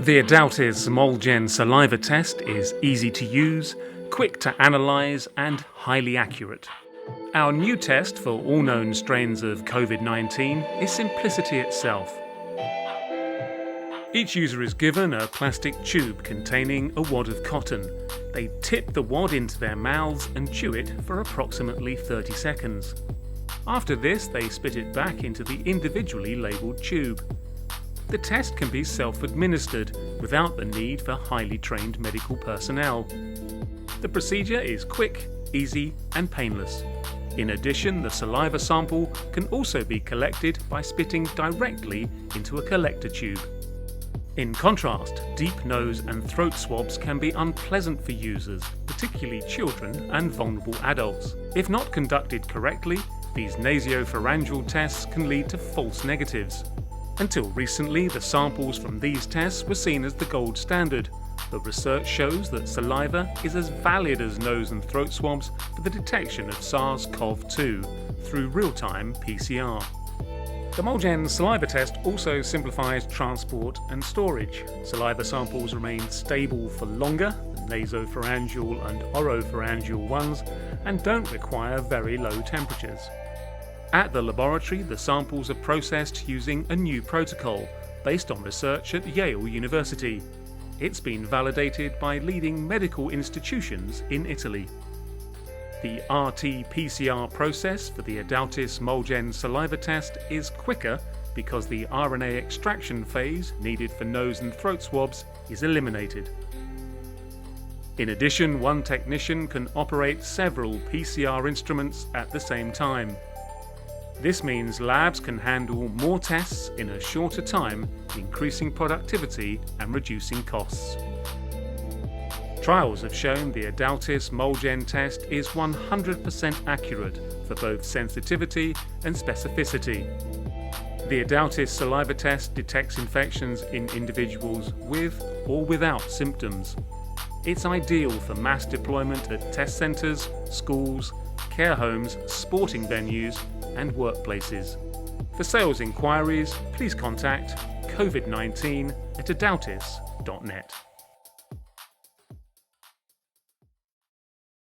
The Adaltis MOLgen Saliva test is easy to use, quick to analyse and highly accurate. Our new test for all known strains of COVID-19 is simplicity itself. Each user is given a plastic tube containing a wad of cotton. They tip the wad into their mouths and chew it for approximately 30 seconds. After this, they spit it back into the individually labelled tube. The test can be self-administered without the need for highly trained medical personnel. The procedure is quick, easy and painless. In addition, the saliva sample can also be collected by spitting directly into a collector tube. In contrast, deep nose and throat swabs can be unpleasant for users, particularly children and vulnerable adults. If not conducted correctly, these nasopharyngeal tests can lead to false negatives. Until recently, the samples from these tests were seen as the gold standard, but research shows that saliva is as valid as nose and throat swabs for the detection of SARS CoV2 through real-time PCR. The MOLgen Saliva test also simplifies transport and storage. Saliva samples remain stable for longer than nasopharyngeal and oropharyngeal ones and don't require very low temperatures. At the laboratory, the samples are processed using a new protocol based on research at Yale University. It's been validated by leading medical institutions in Italy. The RT-PCR process for the Adaltis MOLgen Saliva test is quicker because the RNA extraction phase needed for nose and throat swabs is eliminated. In addition, one technician can operate several PCR instruments at the same time. This means labs can handle more tests in a shorter time, increasing productivity and reducing costs. Trials have shown the Adaltis MOLgen test is 100% accurate for both sensitivity and specificity. The Adaltis saliva test detects infections in individuals with or without symptoms. It's ideal for mass deployment at test centres, schools, care homes, sporting venues and workplaces. For sales inquiries, please contact covid19@adaltis.net.